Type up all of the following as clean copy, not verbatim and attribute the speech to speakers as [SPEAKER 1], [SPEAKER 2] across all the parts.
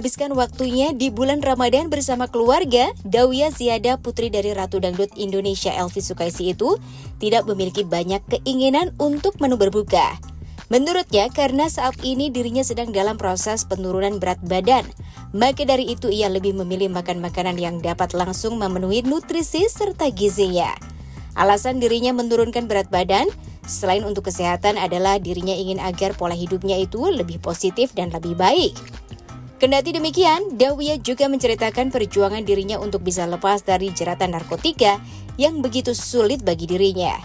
[SPEAKER 1] menghabiskan waktunya di bulan Ramadan bersama keluarga, Dawiyah Ziada, putri dari Ratu Dangdut Indonesia Elvi Sukaisi itu tidak memiliki banyak keinginan untuk menu berbuka. Menurutnya, karena saat ini dirinya sedang dalam proses penurunan berat badan, maka dari itu ia lebih memilih makan makanan yang dapat langsung memenuhi nutrisi serta gizinya. Alasan dirinya menurunkan berat badan, selain untuk kesehatan adalah dirinya ingin agar pola hidupnya itu lebih positif dan lebih baik. Kendati demikian, Dawiyah juga menceritakan perjuangan dirinya untuk bisa lepas dari jeratan narkotika yang begitu sulit bagi dirinya.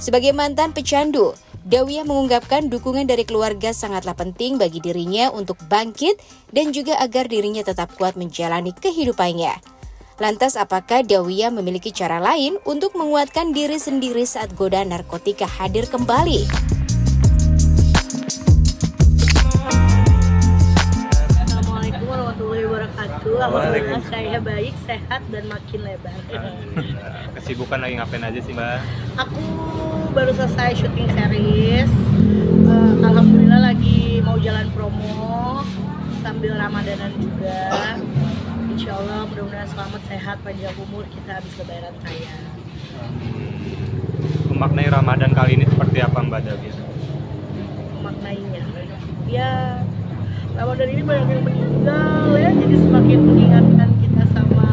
[SPEAKER 1] Sebagai mantan pecandu, Dawiyah mengungkapkan dukungan dari keluarga sangatlah penting bagi dirinya untuk bangkit dan juga agar dirinya tetap kuat menjalani kehidupannya. Lantas apakah Dawiyah memiliki cara lain untuk menguatkan diri sendiri saat godaan narkotika hadir kembali?
[SPEAKER 2] Assalamualaikum warahmatullahi wabarakatuh. Alhamdulillah saya baik, sehat, dan makin lebar.
[SPEAKER 3] Kesibukan lagi ngapain aja sih Mbak?
[SPEAKER 2] Aku baru selesai syuting series. Alhamdulillah lagi mau jalan promo sambil Ramadanan juga. Insya Allah mudah-mudahan selamat, sehat, panjang umur, kita habis lebaran kaya.
[SPEAKER 3] Memaknai Ramadan kali ini seperti apa Mbak Dawiyah?
[SPEAKER 2] Memaknainya, ya Ramadan ini banyak yang meninggal ya, jadi semakin mengingatkan kita sama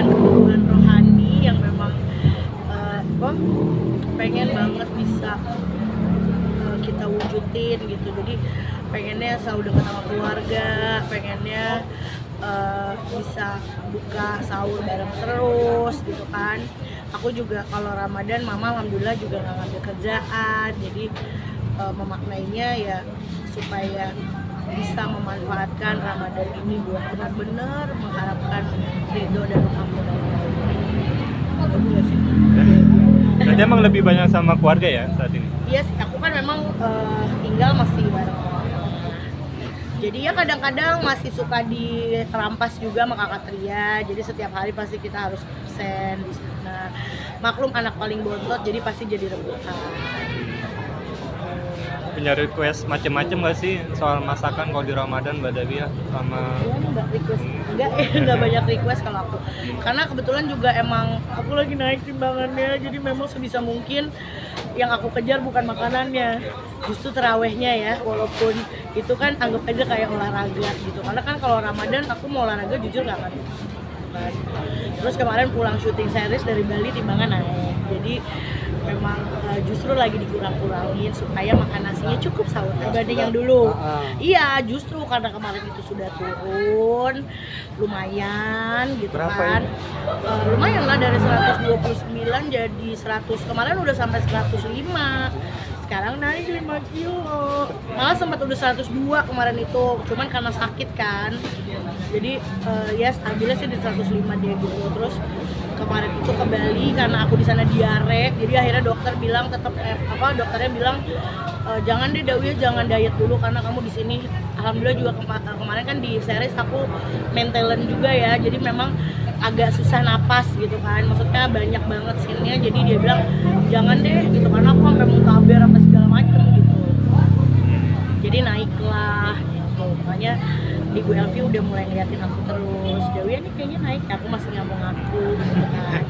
[SPEAKER 2] kebutuhan rohani yang memang pengen banget bisa kita wujudin gitu. Jadi pengennya selalu dekat sama keluarga, pengennya bisa buka sahur bareng terus gitu kan. Aku juga kalau Ramadan, mama alhamdulillah juga nggak ngambil kerjaan, jadi memaknainya ya supaya bisa memanfaatkan Ramadan ini buat benar-benar mengharapkan ridho dan ampunan Allah.
[SPEAKER 3] Berarti emang lebih banyak sama keluarga ya saat ini?
[SPEAKER 2] Iya sih, aku kan memang tinggal masih bareng mama. Jadi ya kadang-kadang masih suka dirampas juga sama kakak Tria. Jadi setiap hari pasti kita harus absen di sana. Maklum anak paling bontot, jadi pasti jadi rebutan.
[SPEAKER 3] Punya request macem-macem nggak sih soal masakan kalau di Ramadan Mbak Dawiyah sama?
[SPEAKER 2] Enggak request, enggak banyak request kalau aku. Karena kebetulan juga emang aku lagi naik timbangannya, jadi memang sebisa mungkin yang aku kejar bukan makanannya, justru terawihnya ya. Walaupun itu kan anggap aja kayak olahraga gitu. Karena kan kalau Ramadan aku mau olahraga jujur nggak kan. Terus kemarin pulang syuting series dari Bali timbangan naik, jadi memang justru lagi dikurang-kurangin supaya makan nasinya cukup sahur dibanding yang dulu. Iya, justru karena kemarin itu sudah turun lumayan gitu. Berapa kan lumayan lah, dari 129 jadi 100, kemarin udah sampai 105, sekarang naik 5 kilo, malah sempat udah 102 kemarin itu, cuman karena sakit kan, jadi ya stabilnya sih di 105 dia gitu. Terus kemarin itu ke Bali karena aku di sana diare, jadi akhirnya dokter bilang dokternya bilang jangan deh Dawiyah, jangan diet dulu karena kamu di sini. Alhamdulillah juga kemarin kan di series aku main talent juga ya, jadi memang agak susah napas gitu kan, maksudnya banyak banget scene-nya, jadi dia bilang jangan deh gitu karena aku sampai muntaber apa segala macem gitu. Jadi naiklah gitu, makanya Ibu Elvi udah mulai ngeliatin aku terus. Dawiyah nih kayaknya naik, aku masih nggak mau ngaku gitu kan.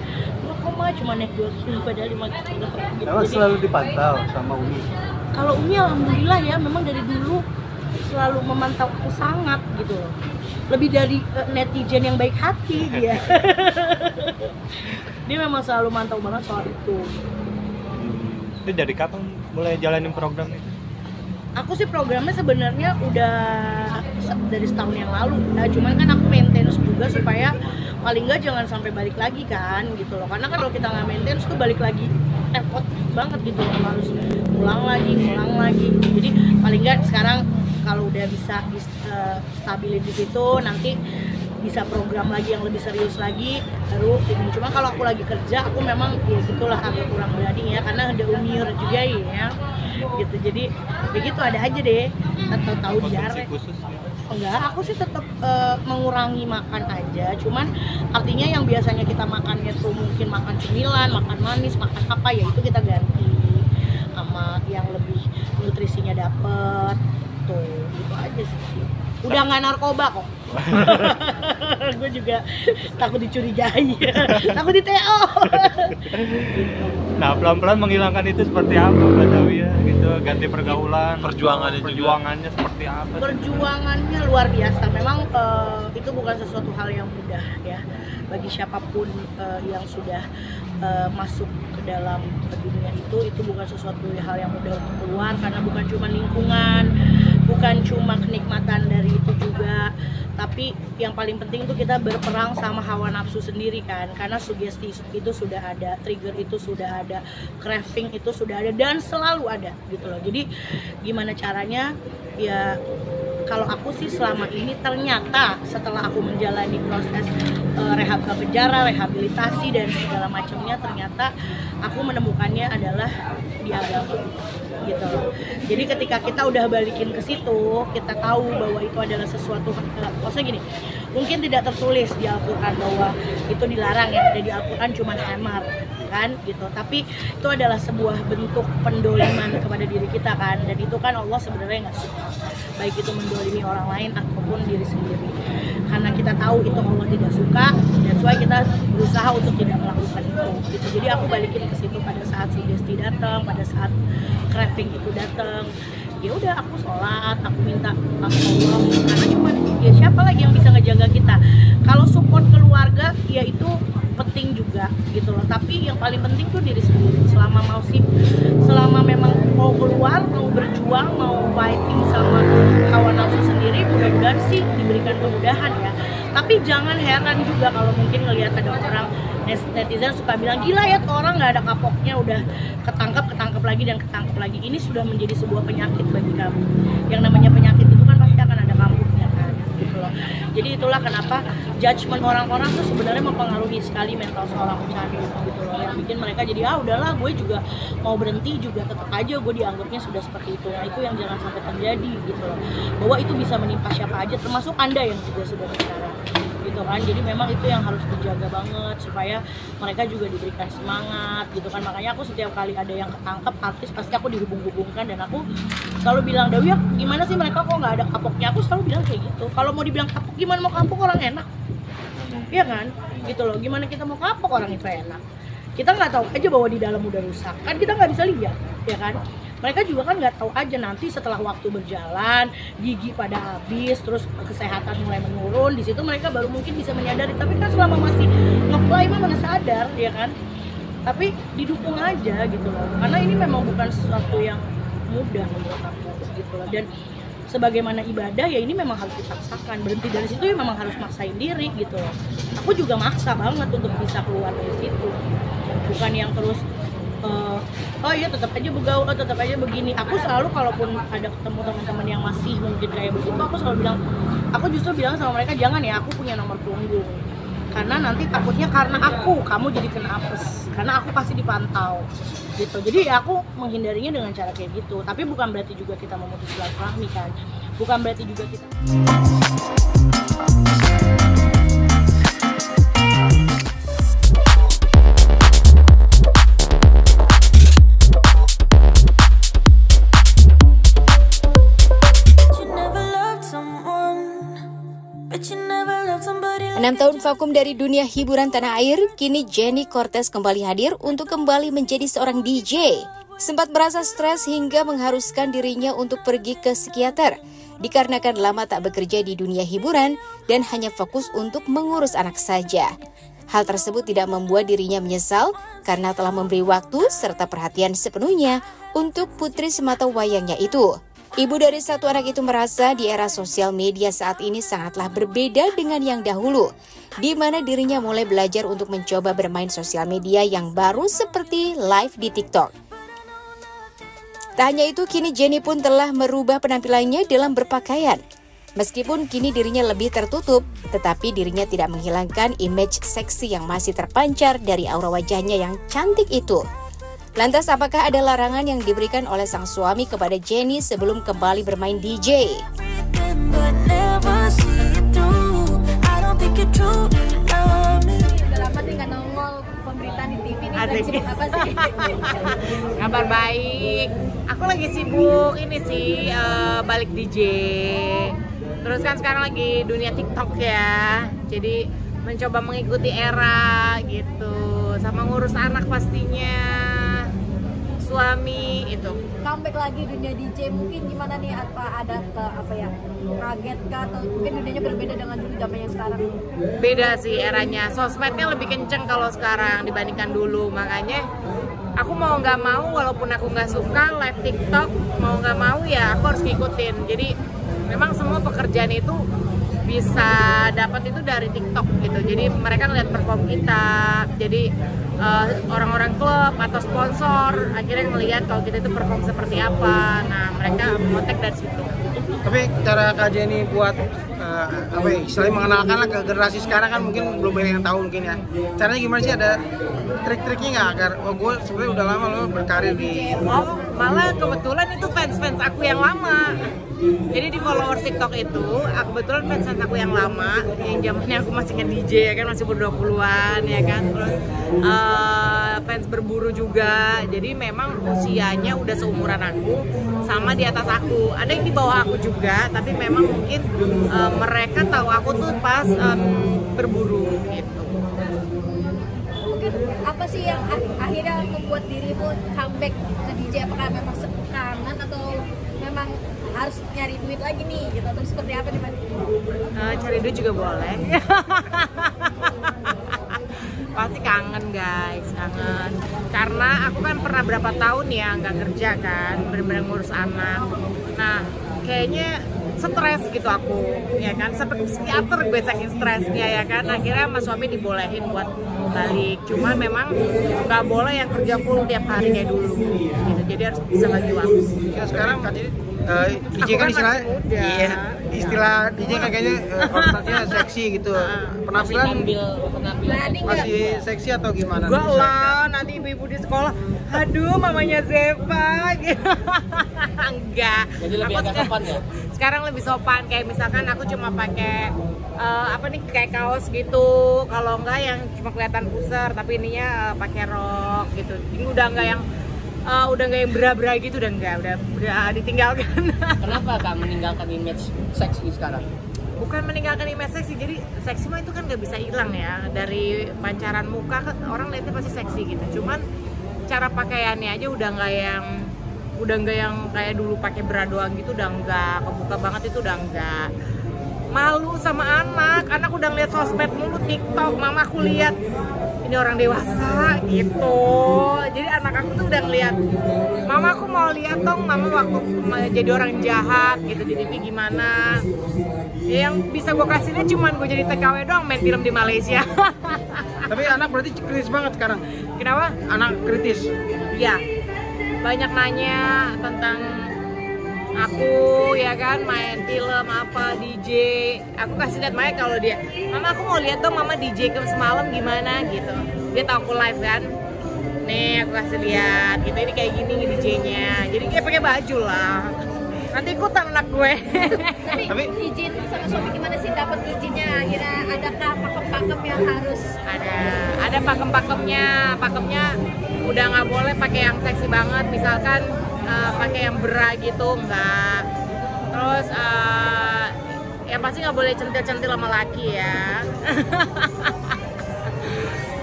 [SPEAKER 2] Loh kok mah cuma naik 2 kilo padahal 5 kilo gitu.
[SPEAKER 4] Emang selalu dipantau sama Umi?
[SPEAKER 2] Kalau Umi alhamdulillah ya, memang dari dulu selalu memantau aku sangat gitu. Lebih dari netizen yang baik hati dia. Dia memang selalu mantau banget soal itu.
[SPEAKER 3] Itu dari kapan mulai jalanin program itu?
[SPEAKER 2] Aku sih programnya sebenarnya udah dari setahun yang lalu, nah, cuman kan aku maintenance juga supaya paling nggak jangan sampai balik lagi kan gitu loh, karena kan kalau kita nggak maintenance tuh balik lagi repot banget gitu loh, harus pulang lagi, jadi paling nggak sekarang kalau udah bisa stabilin di situ, nanti bisa program lagi yang lebih serius lagi baru ini. Cuma kalau aku lagi kerja, aku memang ya gitulah agak kurang berani ya, karena ada umur juga ya gitu, jadi begitu ada aja deh atau tahu diare. Enggak, aku sih tetap mengurangi makan aja, cuman artinya yang biasanya kita makannya tuh mungkin makan cemilan, makan manis, makan apa ya itu kita ganti sama yang lebih nutrisinya dapet gitu aja sih. Udah nggak narkoba kok. Gue juga takut dicurigai, takut di TO.
[SPEAKER 3] Nah, pelan-pelan menghilangkan itu seperti apa Mbak Dawia gitu, ganti pergaulan, perjuangannya seperti apa?
[SPEAKER 2] Perjuangannya luar biasa. Memang itu bukan sesuatu hal yang mudah ya bagi siapapun yang sudah masuk ke dalam dunia itu bukan sesuatu hal yang mudah untuk keluar, karena bukan cuma lingkungan, bukan cuma kenikmatan dari itu juga, tapi yang paling penting itu kita berperang sama hawa nafsu sendiri kan, karena sugesti itu sudah ada, trigger itu sudah ada, craving itu sudah ada dan selalu ada gitu loh. Jadi gimana caranya ya, kalau aku sih selama ini ternyata setelah aku menjalani proses rehabilitasi dan segala macamnya, ternyata aku menemukannya adalah di agama gitu. Jadi ketika kita udah balikin ke situ, kita tahu bahwa itu adalah sesuatu, maksudnya gini, mungkin tidak tertulis di Al-Quran bahwa itu dilarang, yang ada di Al-Quran cuma hamar kan gitu, tapi itu adalah sebuah bentuk pendoliman kepada diri kita kan, dan itu kan Allah sebenarnya nggak suka, baik itu mendolimi orang lain ataupun diri sendiri, karena kita tahu itu Allah tidak suka, dan soalnya kita berusaha untuk tidak melakukan itu gitu. Jadi aku balikin ke situ pada saat sugesti datang, pada saat craving itu datang, ya udah aku sholat, aku minta Allah, karena cuma ya siapa lagi yang bisa ngejaga kita. Kalau support keluarga ya itu penting juga gitu loh, tapi yang paling penting tuh diri sendiri. Selama memang mau keluar, mau berjuang, mau fighting sama hawa nafsu sendiri, mudah-mudahan sih diberikan kemudahan ya. Tapi jangan heran juga kalau mungkin ngelihat ada orang netizen suka bilang, gila ya tuh orang nggak ada kapoknya, udah ketangkap lagi dan ketangkap lagi. Ini sudah menjadi sebuah penyakit bagi kamu. Yang namanya penyakit itu kan pasti akan ada kampuknya kan gitu loh. Jadi itulah kenapa judgement orang-orang tuh sebenarnya mempengaruhi sekali mental seorang pecandu gitu loh, yang bikin mereka jadi udahlah, gue juga mau berhenti juga tetap aja gue dianggapnya sudah seperti itu. Nah itu yang jangan sampai terjadi gitu loh, bahwa itu bisa menimpa siapa aja, termasuk Anda yang juga sudah sekarang gitu kan. Jadi memang itu yang harus dijaga banget supaya mereka juga diberikan semangat gitu kan. Makanya aku setiap kali ada yang ketangkep artis pasti aku dihubung-hubungkan, dan aku selalu bilang, Dawia gimana sih mereka kok nggak ada kapoknya? Aku selalu bilang kayak gitu. Kalau mau dibilang kapok, gimana mau kapok orang enak? Iya kan? Gitu loh, gimana kita mau kapok orang itu enak? Kita nggak tahu aja bahwa di dalam udah rusak, kan kita nggak bisa lihat, ya kan? Mereka juga kan nggak tahu aja nanti setelah waktu berjalan, gigi pada habis, terus kesehatan mulai menurun, di situ mereka baru mungkin bisa menyadari. Tapi kan selama masih nge-fly mah mana sadar, ya kan? Tapi didukung aja gitu loh, karena ini memang bukan sesuatu yang mudah menurut aku gitu loh. Dan sebagaimana ibadah ya ini memang harus dipaksakan. Berhenti dari situ ya memang harus maksain diri gitu loh. Aku juga maksa banget untuk bisa keluar dari situ, bukan yang terus oh iya tetap aja begaul, tetap aja begini. Aku selalu kalaupun ada ketemu teman-teman yang masih mungkin kayak begitu, aku selalu bilang, aku justru bilang sama mereka, jangan ya, aku punya nomor punggung, karena nanti takutnya karena aku kamu jadi kena apes, karena aku pasti dipantau gitu. Jadi ya aku menghindarinya dengan cara kayak gitu. Tapi bukan berarti juga kita memutus silaturahmi kan, bukan berarti juga kita
[SPEAKER 1] 6 tahun vakum dari dunia hiburan tanah air, kini Jenny Cortez kembali hadir untuk kembali menjadi seorang DJ. Sempat merasa stres hingga mengharuskan dirinya untuk pergi ke psikiater, dikarenakan lama tak bekerja di dunia hiburan dan hanya fokus untuk mengurus anak saja. Hal tersebut tidak membuat dirinya menyesal karena telah memberi waktu serta perhatian sepenuhnya untuk putri semata wayangnya itu. Ibu dari satu anak itu merasa di era sosial media saat ini sangatlah berbeda dengan yang dahulu, di mana dirinya mulai belajar untuk mencoba bermain sosial media yang baru seperti live di TikTok. Tak hanya itu, kini Jenny pun telah merubah penampilannya dalam berpakaian. Meskipun kini dirinya lebih tertutup, tetapi dirinya tidak menghilangkan image seksi yang masih terpancar dari aura wajahnya yang cantik itu. Lantas apakah ada larangan yang diberikan oleh sang suami kepada Jenny sebelum kembali bermain DJ?
[SPEAKER 5] Udah lama sih nggak nongol pemberitaan di TV nih, sibuk apa sih? Kabar baik. Aku lagi sibuk ini sih balik DJ. Terus kan sekarang lagi dunia TikTok ya. Jadi mencoba mengikuti era gitu. Sama ngurus anak pastinya. Suami itu.
[SPEAKER 6] Comeback lagi dunia DJ mungkin gimana nih, ada kaget kah atau mungkin dunianya berbeda dengan dulu zaman yang sekarang?
[SPEAKER 5] Beda sih eranya, sosmednya lebih kenceng kalau sekarang dibandingkan dulu, makanya aku mau nggak mau walaupun aku nggak suka live TikTok, mau nggak mau ya aku harus ngikutin. Jadi memang semua pekerjaan itu bisa dapat itu dari TikTok gitu. Jadi mereka ngeliat perform kita, jadi orang-orang klub atau sponsor akhirnya ngelihat kalau kita itu perform seperti apa. Nah mereka kontak dari situ.
[SPEAKER 7] Tapi cara Kak Jenny buat istilahnya mengenalkan lah ke generasi sekarang kan mungkin belum banyak yang tahu mungkin ya. Caranya gimana sih, ada trik-triknya nggak agar gue sebenarnya udah lama lo berkarir di
[SPEAKER 5] malah kebetulan itu fans aku yang lama. Jadi di followers TikTok itu, kebetulan fans aku yang lama, yang zamannya aku masih nge-DJ ya kan, masih ber-20-an ya kan. Terus fans berburu juga. Jadi memang usianya udah seumuran aku sama di atas aku. Ada yang di bawah aku juga, tapi memang mungkin mereka tahu aku tuh pas berburu gitu.
[SPEAKER 6] Mungkin apa sih yang akhirnya membuat dirimu comeback ke DJ? Apakah memang kangen atau memang harus nyari duit lagi nih gitu, atau seperti apa nih Pak?
[SPEAKER 5] Cari duit juga boleh. Pasti kangen guys, kangen. Karena aku kan pernah berapa tahun ya nggak kerja kan, bener-bener ngurus anak. Nah kayaknya stres gitu aku, ya kan, seperti psikiater gue saking stresnya ya kan. Akhirnya sama suami dibolehin buat balik, cuman memang nggak boleh yang kerja full tiap hari kayak dulu gitu. Jadi harus bisa bagi waktu.
[SPEAKER 7] ya sekarang Kak Jenny DJ kan istilahnya, iya, istilah DJ kan kayaknya konotasinya seksi gitu. Penampilan masih seksi atau gimana?
[SPEAKER 5] Gue lah, nanti ibu-ibu di sekolah, aduh mamanya Zeva gitu. Enggak. Jadi lebih agak sopan ya? Sekarang lebih sopan, kayak misalkan aku cuma pakai kayak kaos gitu. Kalau enggak yang cuma kelihatan pusar, tapi ininya pakai rok gitu. Ini udah enggak yang bra-bra gitu, udah ditinggalkan.
[SPEAKER 8] Kenapa Kak meninggalkan image seksi sekarang?
[SPEAKER 5] Bukan meninggalkan image seksi, jadi seksi mah itu kan nggak bisa hilang ya. Dari pancaran muka kan orang lihatnya pasti seksi gitu. Cuman cara pakaiannya aja udah nggak yang kayak dulu pakai bra doang gitu, udah nggak kebuka banget, itu udah nggak. Malu sama anak udah ngeliat sosmed mulu, TikTok, mama aku lihat ini orang dewasa gitu. Jadi anak aku tuh udah ngeliat, mama aku mau lihat dong mama waktu jadi orang jahat gitu di TV gimana. Ya, yang bisa gue kasihnya cuman gue jadi TKW doang, main film di Malaysia.
[SPEAKER 7] Tapi anak berarti kritis banget sekarang.
[SPEAKER 5] Kenapa?
[SPEAKER 7] Anak kritis.
[SPEAKER 5] Iya, banyak nanya tentang aku ya kan, main film apa, DJ. Aku kasih lihat Maya kalau dia, mama aku mau lihat dong mama DJ ke semalam gimana gitu. Dia tahu aku live kan, nih aku kasih lihat gitu, ini kayak gini DJ-nya. Jadi dia pakai baju lah, nanti ikutan anak gue.
[SPEAKER 6] Tapi izin sama suami gimana sih dapat izinnya? Akhirnya adakah pakem-pakem yang harus?
[SPEAKER 5] Ada pakemnya udah nggak boleh pakai yang seksi banget, misalkan pakai yang bra gitu, enggak. Terus yang pasti nggak boleh centil-centil sama laki ya.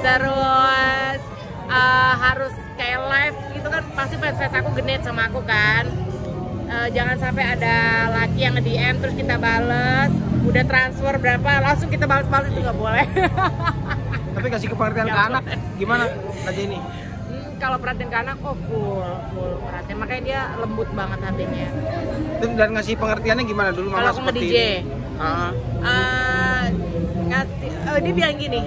[SPEAKER 5] Terus harus kayak live gitu kan, pasti fans aku genit sama aku kan. Jangan sampai ada laki yang nge-DM terus kita bales, udah transfer berapa langsung kita balas-balas, itu nggak boleh.
[SPEAKER 7] Tapi kasih kepengertian ke anak gimana Kak Jenny?
[SPEAKER 5] Kalau perhatian ke anak, full perhatian, makanya dia lembut banget hatinya.
[SPEAKER 7] Dan ngasih pengertiannya gimana dulu mama seperti
[SPEAKER 5] DJ? Dia bilang gini,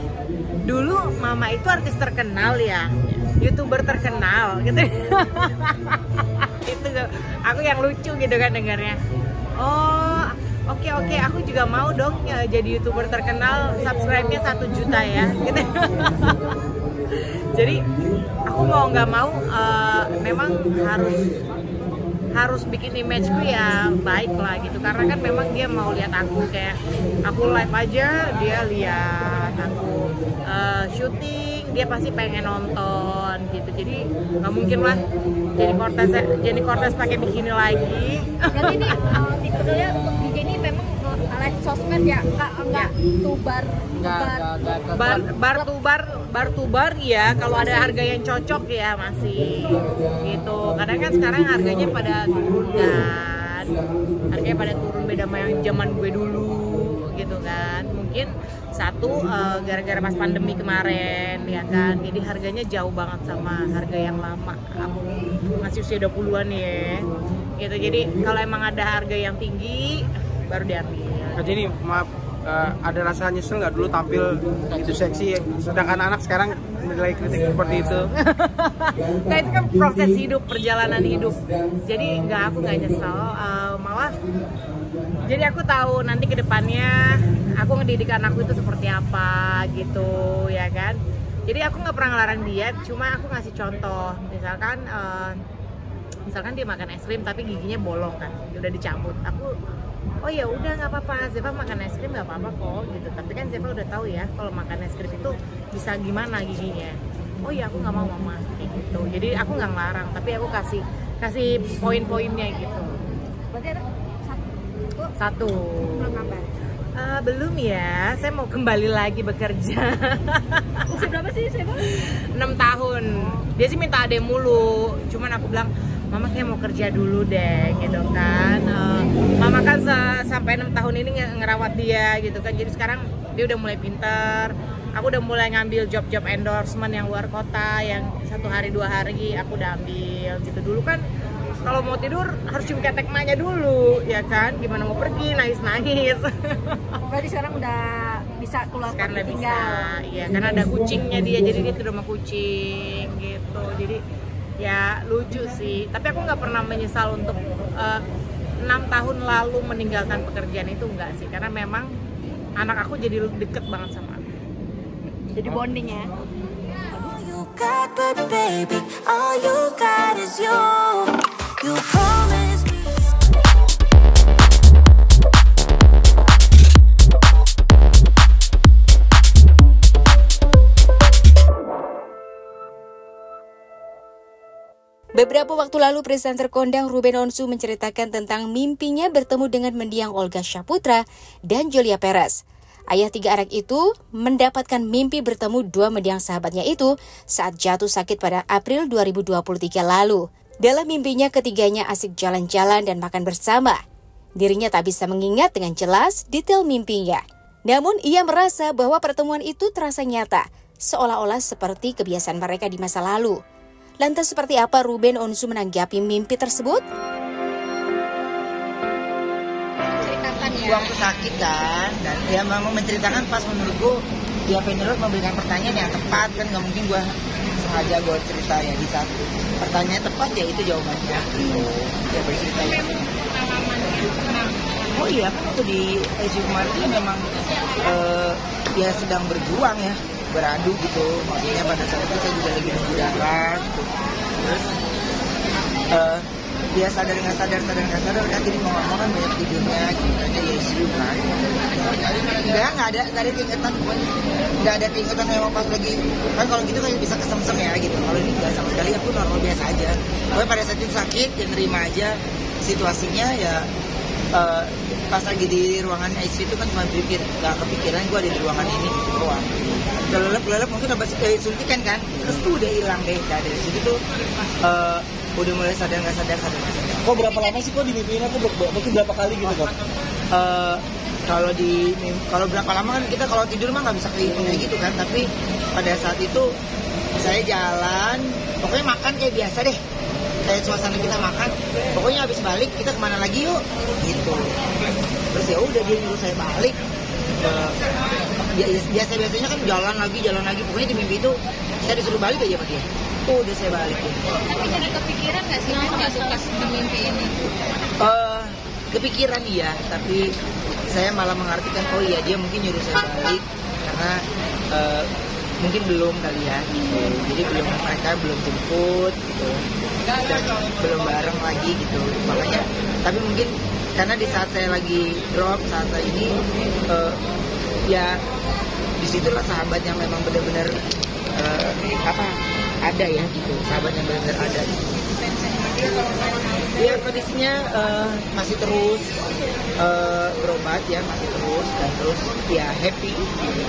[SPEAKER 5] dulu mama itu artis terkenal ya, YouTuber terkenal gitu. Itu aku yang lucu gitu kan dengarnya. Oh oke, aku juga mau dong ya, jadi YouTuber terkenal, subscribe-nya 1 juta ya gitu. Jadi aku mau nggak mau memang harus harus bikin image-ku ya baik lah gitu, karena kan memang dia mau lihat aku, kayak aku live aja dia lihat aku syuting, dia pasti pengen nonton gitu. Jadi nggak mungkin lah Jenny Cortez pakai bikini lagi.
[SPEAKER 6] Berarti ini tipenya untuk DJ ini memang live sosmed ya, enggak tubar.
[SPEAKER 5] Bar to bar ya, kalau ada harga yang cocok ya masih gitu. Kadang kan sekarang harganya pada turun kan, harganya pada turun, beda sama yang zaman gue dulu gitu kan. Mungkin satu gara-gara pas pandemi kemarin ya kan, jadi harganya jauh banget sama harga yang lama. Aku masih usia 20-an ya gitu. Jadi kalau emang ada harga yang tinggi baru diambil.
[SPEAKER 7] Jadi maaf, ada rasa nyesel nggak dulu tampil gitu seksi, sedangkan anak sekarang menilai kritik seperti itu?
[SPEAKER 5] Nah itu kan proses hidup, perjalanan hidup. Jadi aku nggak nyesel, malah jadi aku tahu nanti ke depannya aku ngedidik anakku itu seperti apa gitu ya kan. Jadi aku nggak pernah ngelarang dia, cuma aku ngasih contoh. Misalkan dia makan es krim tapi giginya bolong kan, udah dicabut. Aku oh ya udah nggak apa-apa, Zefa makan es krim nggak apa-apa kok gitu. Tapi kan Zefa udah tahu ya kalau makan es krim itu bisa gimana giginya. Oh ya aku nggak mau mama kayak gitu. Jadi aku nggak ngelarang, tapi aku kasih poin-poinnya gitu.
[SPEAKER 6] Berarti ada
[SPEAKER 5] satu.
[SPEAKER 6] Belum nambah.
[SPEAKER 5] Belum ya, saya mau kembali lagi bekerja.
[SPEAKER 6] Usia berapa sih saya?
[SPEAKER 5] 6 tahun. Dia sih minta adek mulu, cuman aku bilang mama kayak mau kerja dulu deh gitu kan. Mama kan sampai 6 tahun ini ngerawat dia gitu kan. Jadi sekarang dia udah mulai pintar. Aku udah mulai ngambil job-job endorsement yang luar kota, yang 1 hari 2 hari aku udah ambil gitu. Dulu kan kalau mau tidur harus cium ketek emaknya dulu ya kan. Gimana mau pergi nangis-nangis.
[SPEAKER 6] Berarti sekarang udah bisa keluar
[SPEAKER 5] sekarang udah bisa,
[SPEAKER 6] tinggal.
[SPEAKER 5] ya karena ada kucingnya dia, jadi dia tidur sama kucing gitu. Jadi ya lucu sih, tapi aku nggak pernah menyesal untuk 6 tahun lalu meninggalkan pekerjaan itu, enggak sih, karena memang anak aku jadi deket banget sama aku.
[SPEAKER 6] Jadi bonding ya.
[SPEAKER 1] Beberapa waktu lalu, presenter kondang Ruben Onsu menceritakan tentang mimpinya bertemu dengan mendiang Olga Saputra dan Julia Perez. Ayah 3 anak itu mendapatkan mimpi bertemu 2 mendiang sahabatnya itu saat jatuh sakit pada April 2023 lalu. Dalam mimpinya, ketiganya asik jalan-jalan dan makan bersama. Dirinya tak bisa mengingat dengan jelas detail mimpinya. Namun ia merasa bahwa pertemuan itu terasa nyata, seolah-olah seperti kebiasaan mereka di masa lalu. Lantas seperti apa Ruben Onsu menanggapi mimpi tersebut?
[SPEAKER 9] Waktu sakit kan, dan dia mau menceritakan pas menurutku dia penerus memberikan pertanyaan yang tepat kan, nggak mungkin gue sengaja gue cerita ya di saat pertanyaan tepat ya itu jawabannya. Dia bercerita ya. Oh iya kan waktu di ICU kemarin dia memang dia sedang berjuang ya, beradu gitu, maksudnya pada saat itu saya juga lagi nunggu darah gitu. Terus dia sadar nggak sadar kan, jadi mau ngomong kan banyak tidurnya gitu kan, dia ICU kan. Nggak ada keingetan memang pas lagi kan, kalau gitu kayak bisa kesemsem ya gitu. Kalau ini nggak sama sekali, aku normal biasa aja. Pokoknya pada saat itu sakit ya nerima aja situasinya ya. Pas lagi di ruangan ICU itu kan cuma berpikir, nggak kepikiran gue ada di ruangan ini doang. Gelap mungkin obat suntikan kan, terus tuh udah hilang deh. Nah, dari situ tuh udah mulai sadar nggak sadar.
[SPEAKER 4] Kok berapa lama sih kok di mimpi ini? Mungkin berapa kali gitu kok?
[SPEAKER 9] Kalau berapa lama kan kita kalau tidur mah nggak bisa kehitung kayak gitu kan. Tapi pada saat itu saya jalan, pokoknya makan kayak biasa deh. Kayak suasana kita makan, pokoknya habis balik kita kemana lagi yuk gitu. Terus ya udah dia nyuruh saya balik. Biasanya kan jalan lagi, pokoknya di mimpi itu saya disuruh balik aja sama dia. Udah saya balik.
[SPEAKER 6] Tapi jadi kepikiran nggak sih masuk di mimpi ini?
[SPEAKER 9] Kepikiran iya, tapi saya malah mengartikan oh iya dia mungkin nyuruh saya balik karena mungkin belum kali ya gitu. Jadi mereka belum jemput gitu, dan belum bareng lagi gitu. Makanya tapi mungkin karena di saat saya lagi drop saat ini ya disitulah sahabat yang memang benar-benar ada ya gitu, sahabat yang benar-benar ada gitu. Ya kondisinya masih terus berobat ya, masih terus dan terus ya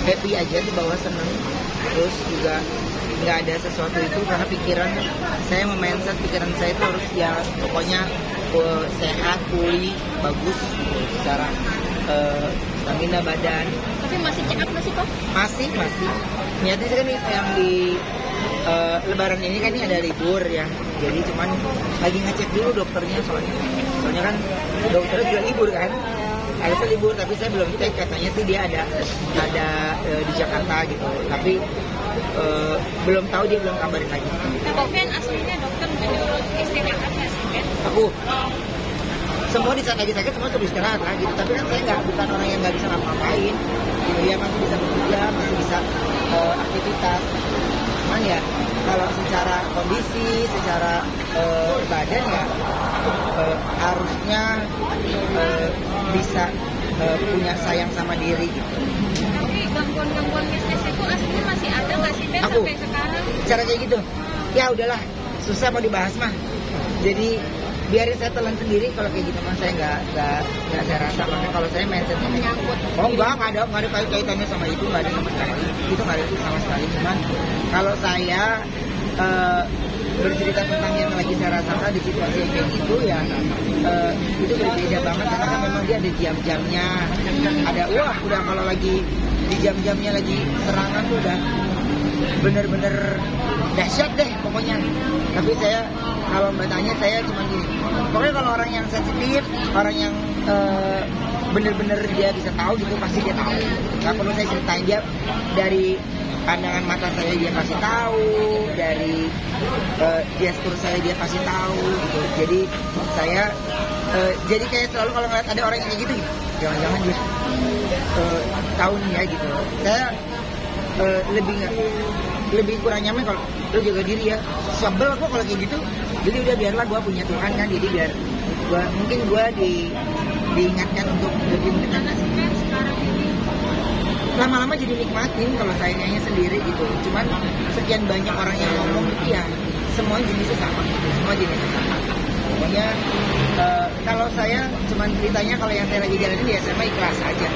[SPEAKER 9] happy aja di bawah, seneng. Terus juga nggak ada sesuatu itu karena pikiran saya mindset pikiran saya itu harus ya pokoknya sehat, pulih, bagus gitu secara stamina badan.
[SPEAKER 6] Tapi masih check up masih kok?
[SPEAKER 9] Masih. Niatnya sih kan yang di Lebaran ini kan ini ada libur ya. Jadi cuman lagi ngecek dulu dokternya soalnya kan dokternya juga libur kan. Harusnya libur tapi saya belum cek, katanya sih dia ada di Jakarta gitu. Tapi belum tahu, dia belum kabarin lagi.
[SPEAKER 6] Nah, Kok Ken aslinya dokter menyuruh istirahat nggak sih Ken?
[SPEAKER 9] Aku semua di saat lagi sakit semua suruh istirahat lah gitu. Tapi kan saya bukan orang yang nggak bisa ngapa-ngapain gitu ya, masih bisa bekerja, masih bisa aktivitas. Cuman ya kalau secara kondisi, secara badan ya harusnya bisa punya sayang sama diri gitu.
[SPEAKER 6] Tapi gangguan bisnis itu aslinya masih ada nggak sih Ben sampai sekarang?
[SPEAKER 9] Cara kayak gitu, ya udahlah, susah mau dibahas mah. Jadi biarin saya telan sendiri kalau kayak gitu mah, saya nggak saya rasa. Makanya kalau saya mindsetnya
[SPEAKER 6] menyangkut.
[SPEAKER 9] Oh nggak ada kaitannya sama itu, nggak ada sama sekali. Itu nggak ada sama sekali. Cuman kalau saya bercerita tentang yang lagi saya rasakan di situasi kayak gitu ya, itu berbeda banget karena kan memang dia ada jam-jamnya, ada udah kalau lagi di jam-jamnya lagi serangan tuh udah bener-bener dahsyat deh pokoknya. Tapi saya kalau mbak tanya saya cuma gini, pokoknya kalau orang yang sensitif, orang yang bener-bener dia bisa tahu gitu pasti dia tahu. Nggak perlu saya ceritain, dia dari pandangan mata saya dia pasti tahu, dari gestur saya dia pasti tahu gitu. Jadi saya jadi kayak selalu kalau ngeliat ada orang yang kayak gitu, jangan-jangan dia tahu nih ya gitu. Saya lebih kurang nyaman kalau lu jaga diri ya. Sebel kok kalau kayak gitu. Jadi udah biarlah, gue punya Tuhan kan. Jadi biar mungkin gue diingatkan untuk lebih mendekat sekarang ini. Lama-lama jadi nikmatin kalau saya nyanyi sendiri gitu. Cuman sekian banyak orang yang ngomong itu ya semua jenisnya sama gitu. Semua jenisnya sama. Pokoknya kalau saya cuman ceritanya kalau yang saya lagi jalanin ya saya ikhlas aja.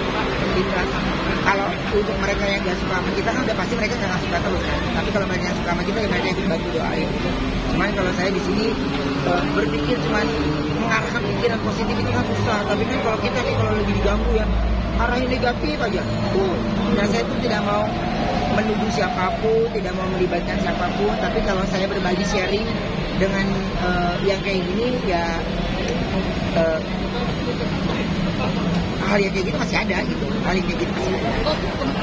[SPEAKER 9] Ikhlas. Kalau untuk mereka yang gak suka sama kita kan udah pasti mereka gak suka terus kan. Tapi kalau mereka yang suka sama kita ya mereka ikut bantu doain gitu. Cuman kalau saya di sini berpikir cuman mengarahkan pikiran positif itu kan susah. Tapi kan kalau kita nih kalau lebih diganggu ya arahin negatif aja. Dan saya tuh tidak mau menuduh siapapun, tidak mau melibatkan siapapun. Tapi kalau saya berbagi sharing dengan yang kayak gini ya hal yang kayak gitu masih ada gitu. Hal yang kayak gitu masih ada.
[SPEAKER 6] Oh,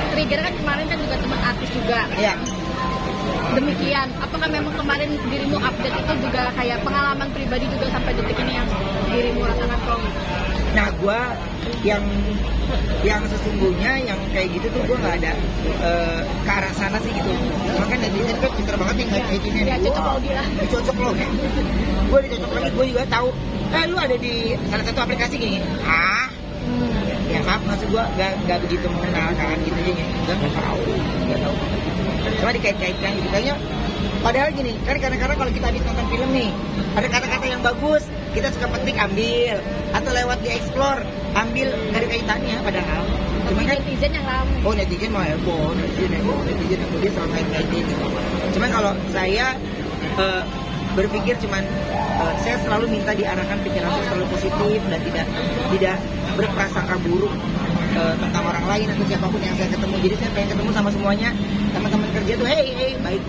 [SPEAKER 6] trigger kan kemarin kan juga teman artis juga.
[SPEAKER 9] Iya.
[SPEAKER 6] Demikian, apakah memang kemarin dirimu update itu juga kayak pengalaman pribadi juga sampai detik ini yang dirimu rasakan kok?
[SPEAKER 9] Nah, gue yang sesungguhnya yang kayak gitu tuh gue nggak ada ke arah sana sih gitu. Makanya netizen kan pinter banget nih kayak gini.
[SPEAKER 6] Ya,
[SPEAKER 9] cocok lo ya. Gue dicocok lagi, gue juga tahu. Lu ada di salah satu aplikasi gini. Ya maksud gue nggak begitu mengenalkan gitu aja ya. Nggak tahu. Cuma dikait-kaitkan gitu kayaknya. Padahal gini, kan kadang-kadang kalau kita habis nonton film nih, ada kata-kata yang bagus, kita suka petik ambil, atau lewat di explore, ambil, nggak ada kaitannya padahal.
[SPEAKER 6] Cuma kan netizen yang lama.
[SPEAKER 9] Oh netizen mah heboh, netizen yang dia selalu kait-kaitin gitu. Cuman kalau saya berpikir cuman saya selalu minta diarahkan pikiran saya selalu positif dan tidak berprasangka buruk tentang orang lain atau siapapun yang saya ketemu. Jadi saya pengen ketemu sama semuanya, teman-teman kerja tuh hey baik.